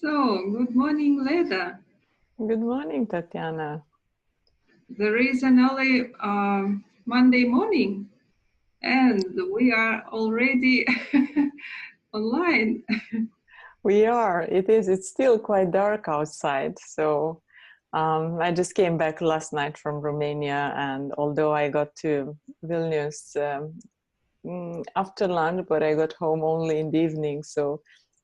So, good morning, Leda. Good morning, Tatiana. There is an early Monday morning, and we are already online. We are. It's still quite dark outside. So I just came back last night from Romania, and although I got to Vilnius after lunch, but I got home only in the evening. So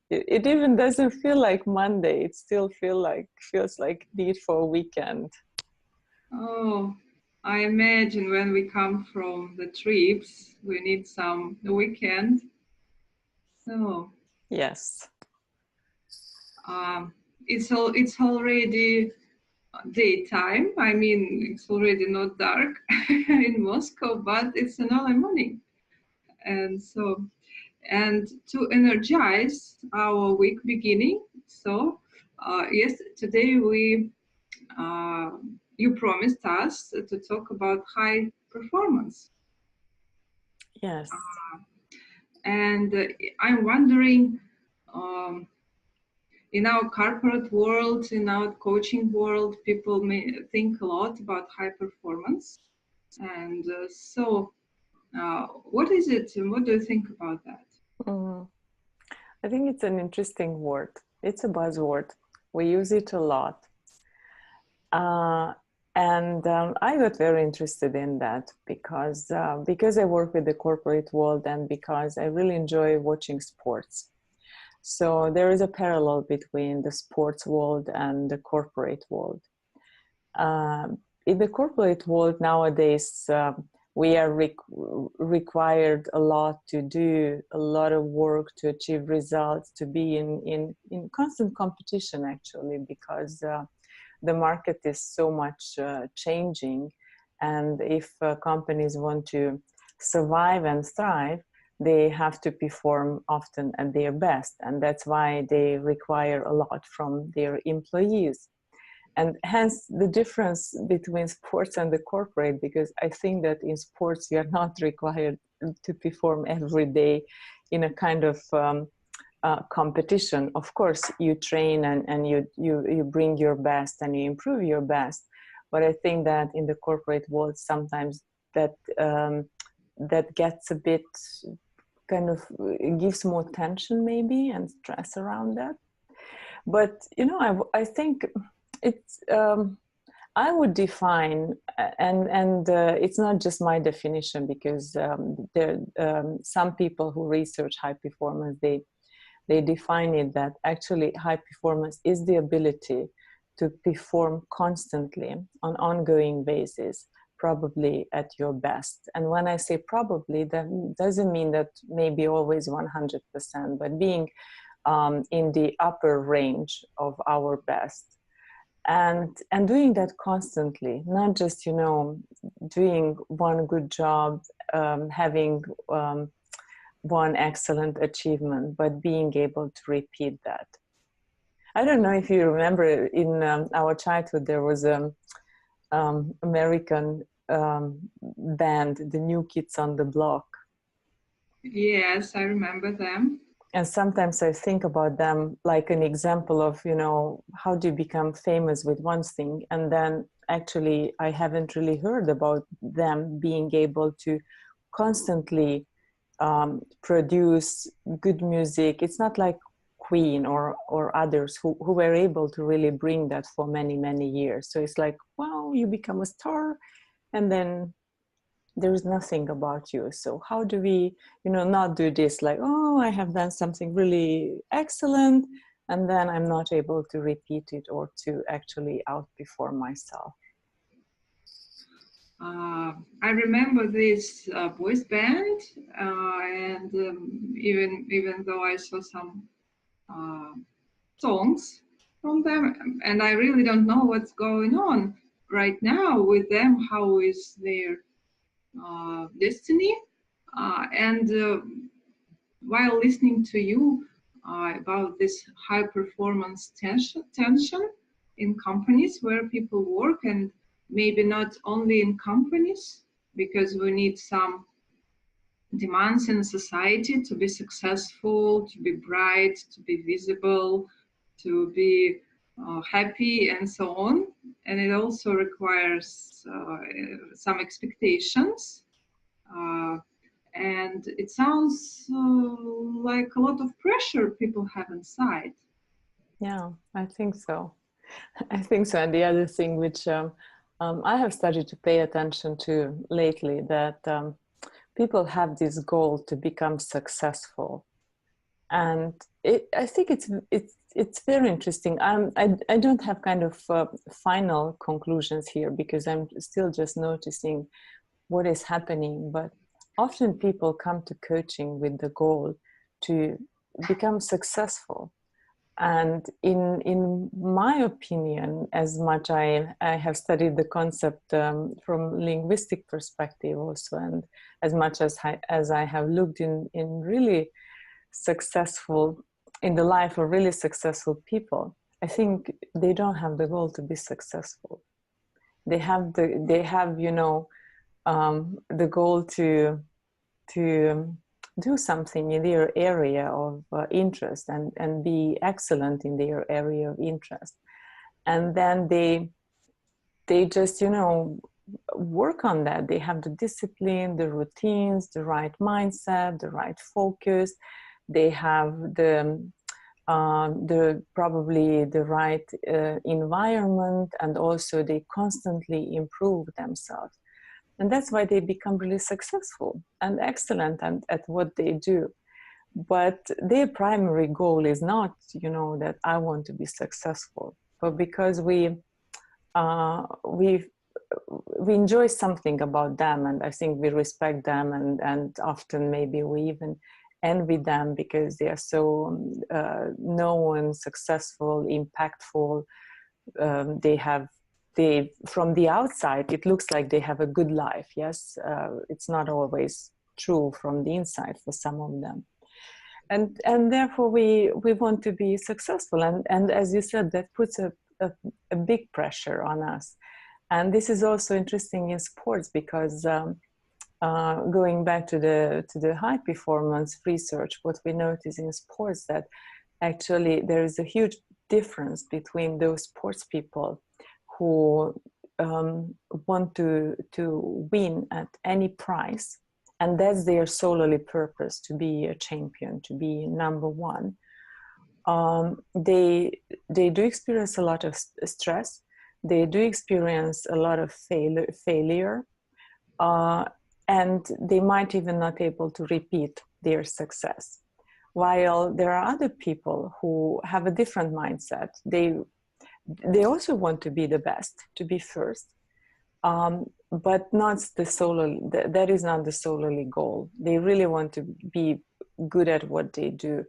it even doesn't feel like Monday. It still feels like need for a weekend. Oh, I imagine when we come from the trips, we need some weekend. So Yes. It's already daytime. I mean, it's already not dark in Moscow, but it's an early morning. And to energize our week beginning, so yes, today you promised us to talk about high performance. Yes. And I'm wondering, um, in our corporate world, in our coaching world, people may think a lot about high performance. And what is it, and what do you think about that? I think it's an interesting word. It's a buzzword. We use it a lot. I got very interested in that because I work with the corporate world and because I really enjoy watching sports. So there is a parallel between the sports world and the corporate world. In the corporate world nowadays, we are required a lot to do a lot of work to achieve results, to be in constant competition actually, because the market is so much changing, and if companies want to survive and thrive, they have to perform often at their best, and that's why they require a lot from their employees. And hence the difference between sports and the corporate, because I think that in sports you are not required to perform every day in a kind of competition. Of course, you train and you bring your best and you improve your best. But I think that in the corporate world, sometimes that gets a bit kind of gives more tension maybe and stress around that. But I think it's I would define, and it's not just my definition, because there some people who research high performance, they define it that actually high performance is the ability to perform constantly on ongoing basis, probably at your best. And when I say probably, that doesn't mean that maybe always 100%, but being in the upper range of our best. And doing that constantly, not just, doing one good job, having one excellent achievement, but being able to repeat that. I don't know if you remember in our childhood, there was an American band, the New Kids on the Block. Yes, I remember them. And sometimes I think about them like an example of, how do you become famous with one thing? And then actually, I haven't really heard about them being able to constantly produce good music. It's not like Queen or others who were able to really bring that for many, many years. So it's like, wow, you become a star and then there's nothing about you. So how do we, not do this like, oh, I have done something really excellent and then I'm not able to repeat it or to actually outperform myself. I remember this boys band, and even though I saw some songs from them, and I really don't know what's going on right now with them. How is their destiny? While listening to you about this high performance tension in companies where people work, and maybe not only in companies, because we need some demands in society to be successful, to be bright, to be visible, to be happy and so on. And it also requires some expectations. And it sounds like a lot of pressure people have inside. Yeah, I think so. I think so. And the other thing which I have started to pay attention to lately, that people have this goal to become successful. And I think it's very interesting. I don't have kind of final conclusions here, because I'm still just noticing what is happening. But often people come to coaching with the goal to become successful. And in my opinion, as much I have studied the concept from linguistic perspective also, and as much as I have looked in really successful, in the life of really successful people, I think they don't have the goal to be successful. They have the goal to do something in their area of interest, and be excellent in their area of interest. And then they just, work on that. They have the discipline, the routines, the right mindset, the right focus. They have the probably the right environment, and also they constantly improve themselves. And that's why they become really successful and excellent at what they do. But their primary goal is not, that I want to be successful, but because we enjoy something about them, and I think we respect them, and often maybe we even envy them because they are so known, successful, impactful. From the outside, it looks like they have a good life. Yes, it's not always true from the inside for some of them. And therefore we want to be successful. And as you said, that puts a big pressure on us. And this is also interesting in sports, because going back to the high performance research, what we notice in sports, that actually there is a huge difference between those sports people who want to win at any price, and that's their solely purpose, to be a champion, to be number one. They do experience a lot of stress. They do experience a lot of failure, and they might even not able to repeat their success. While there are other people who have a different mindset. They also want to be the best, to be first, but not that is not the solely goal. They really want to be good at what they do.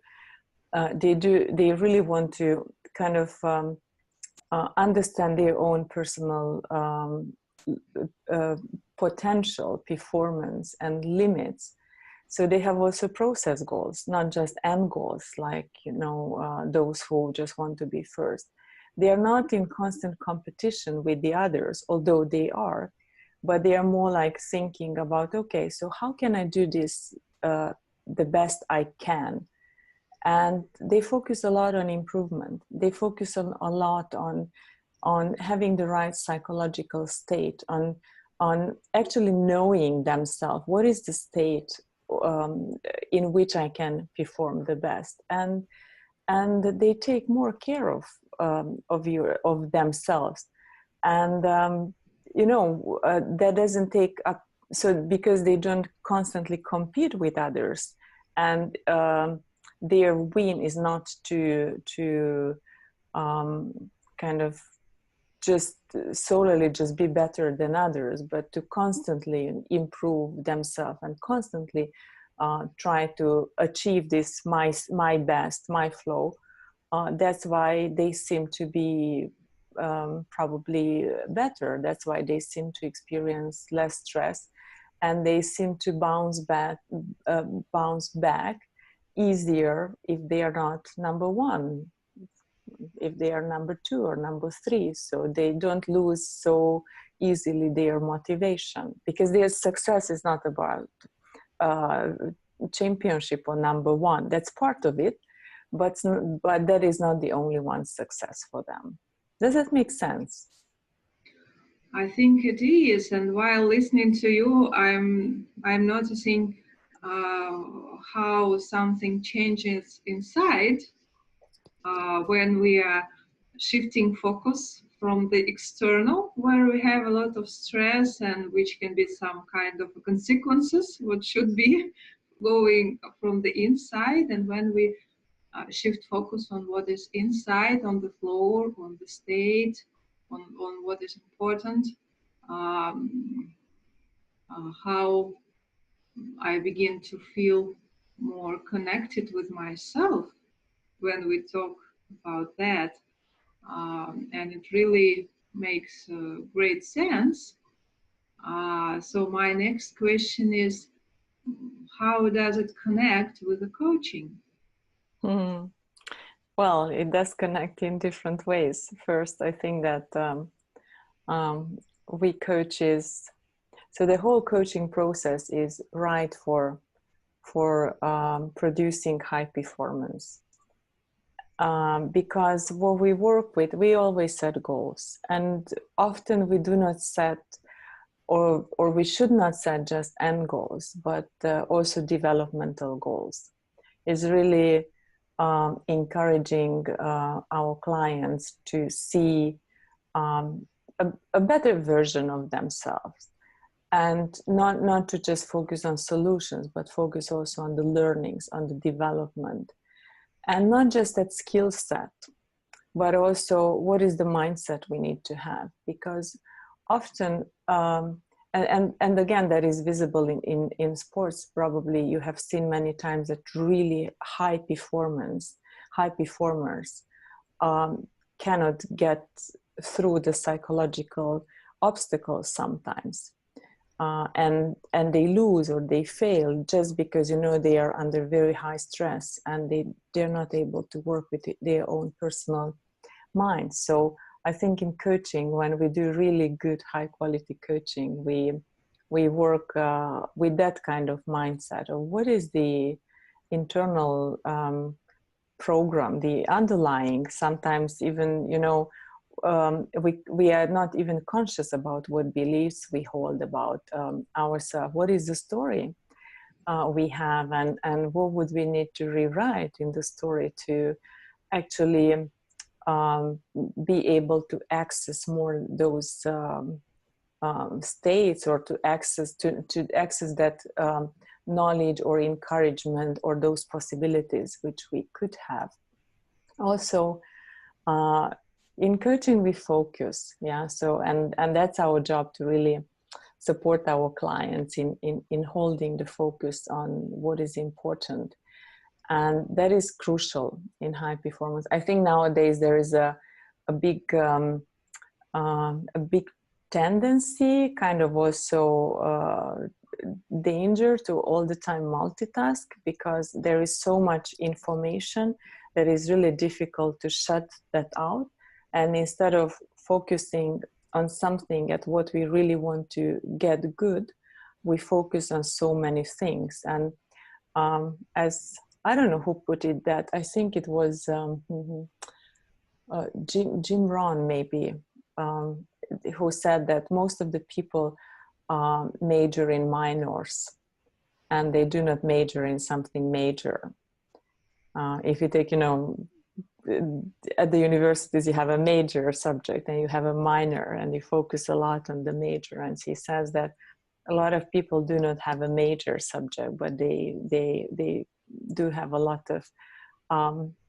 They really want to kind of understand their own personal potential, performance, and limits. So they have also process goals, not just end goals, like those who just want to be first. They are not in constant competition with the others, although they are, but they are more like thinking about, okay, so how can I do this the best I can? And they focus a lot on improvement. They focus a lot on having the right psychological state, on actually knowing themselves. What is the state in which I can perform the best? And they take more care of themselves. And that doesn't take up, so because they don't constantly compete with others, and their win is not to kind of just solely just be better than others, but to constantly improve themselves and constantly try to achieve this my best, my flow. That's why they seem to be probably better. That's why they seem to experience less stress, and they seem to bounce back easier if they are not number one, if they are number two or number three. So they don't lose so easily their motivation, because their success is not about championship or number one. That's part of it, but that is not the only one success for them. Does that make sense? I think it is, and while listening to you, I'm noticing how something changes inside when we are shifting focus from the external, where we have a lot of stress and which can be some kind of consequences, what should be going from the inside, and when we shift focus on what is inside, on the floor, on the state, on what is important, how I begin to feel more connected with myself when we talk about that. And it really makes great sense. So my next question is, how does it connect with the coaching? Well, it does connect in different ways. First, I think that we coaches, so the whole coaching process is right for producing high performance. Because what we work with, we always set goals, and often we do not set, or we should not set just end goals, but also developmental goals. It's really encouraging our clients to see a better version of themselves, and not to just focus on solutions, but focus also on the learnings, on the development. And not just that skill set, but also what is the mindset we need to have. Because often, and again, that is visible in sports, probably you have seen many times that really high performers cannot get through the psychological obstacles sometimes. And they lose or they fail just because, they are under very high stress and they're not able to work with their own personal mind. So I think in coaching, when we do really good, high quality coaching, we work with that kind of mindset of what is the internal program, the underlying, sometimes even, we are not even conscious about what beliefs we hold about ourselves. What is the story we have, and what would we need to rewrite in the story to actually be able to access more those states, or to access that knowledge or encouragement or those possibilities which we could have. Also, in coaching, we focus, so and that's our job, to really support our clients in holding the focus on what is important, and that is crucial in high performance. I think nowadays there is a big tendency, kind of also danger to all the time multitask, because there is so much information that is really difficult to shut that out. And instead of focusing on something at what we really want to get good, we focus on so many things. And as I don't know who put it, that I think it was Jim Rohn maybe, who said that most of the people major in minors, and they do not major in something major. If you take, at the universities, you have a major subject and you have a minor, and you focus a lot on the major. And he says that a lot of people do not have a major subject, but they do have a lot of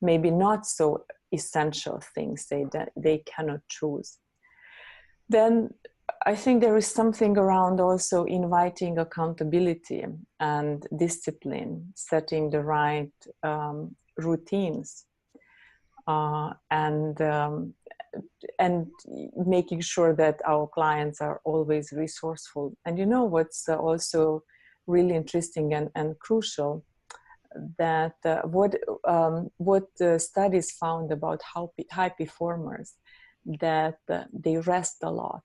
maybe not so essential things that they cannot choose. Then I think there is something around also inviting accountability and discipline, setting the right routines, and making sure that our clients are always resourceful. And what's also really interesting and crucial, that what the studies found about how high performers, that they rest a lot.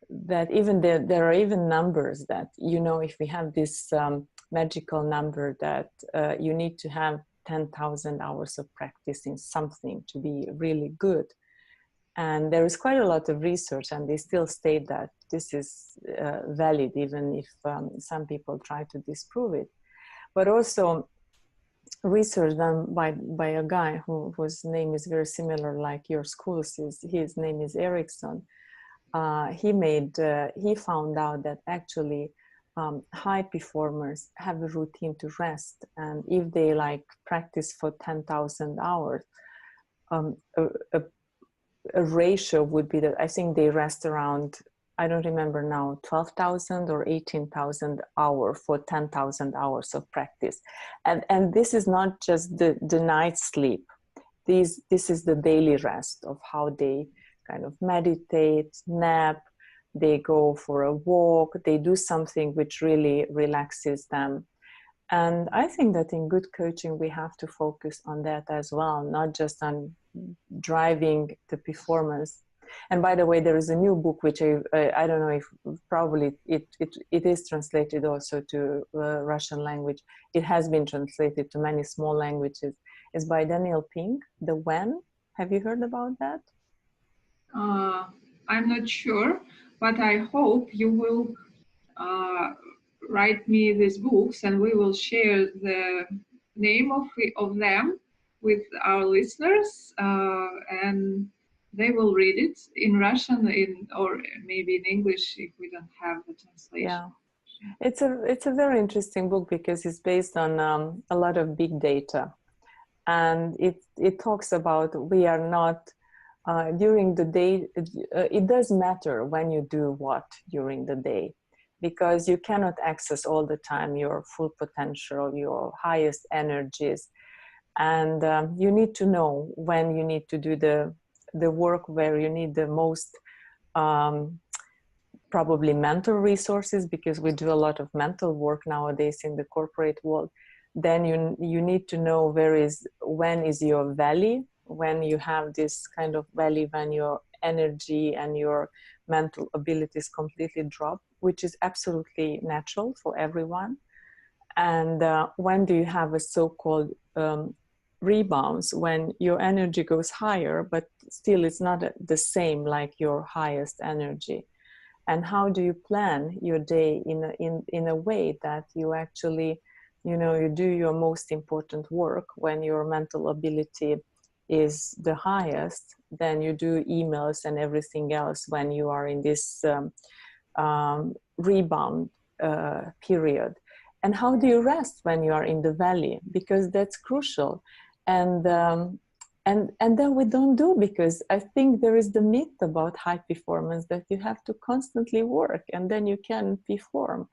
That even there are even numbers that, if we have this magical number that you need to have 10,000 hours of practice in something to be really good. And there is quite a lot of research, and they still state that this is valid, even if some people try to disprove it. But also research done by a guy whose name is very similar like your school's. His name is Erickson. He found out that actually high performers have a routine to rest, and if they like practice for 10,000 hours, a ratio would be that I think they rest around, I don't remember now, 12,000 or 18,000 hours for 10,000 hours of practice. And this is not just the night sleep. This is the daily rest of how they kind of meditate, nap, they go for a walk, they do something which really relaxes them. And I think that in good coaching, we have to focus on that as well, not just on driving the performance. And by the way, there is a new book, which I don't know if probably it is translated also to Russian language. It has been translated to many small languages. It's by Daniel Pink, The When. Have you heard about that? I'm not sure, but I hope you will write me these books, and we will share the name of them with our listeners, and they will read it in Russian or maybe in English if we don't have the translation. Yeah, it's a very interesting book because it's based on a lot of big data, and it talks about we are not during the day. It does matter when you do what during the day, because you cannot access all the time your full potential, your highest energies. And you need to know when you need to do the work where you need the most probably mental resources, because we do a lot of mental work nowadays in the corporate world. Then you need to know when is your valley, when you have this kind of valley, when your energy and your mental abilities completely drop, which is absolutely natural for everyone. And when do you have a so-called rebounds, when your energy goes higher, but still it's not the same like your highest energy. And how do you plan your day in a way that you actually, you do your most important work when your mental ability is the highest, then you do emails and everything else when you are in this rebound period. And how do you rest when you are in the valley? Because that's crucial. And then we don't do, because I think there is the myth about high performance that you have to constantly work and then you can perform.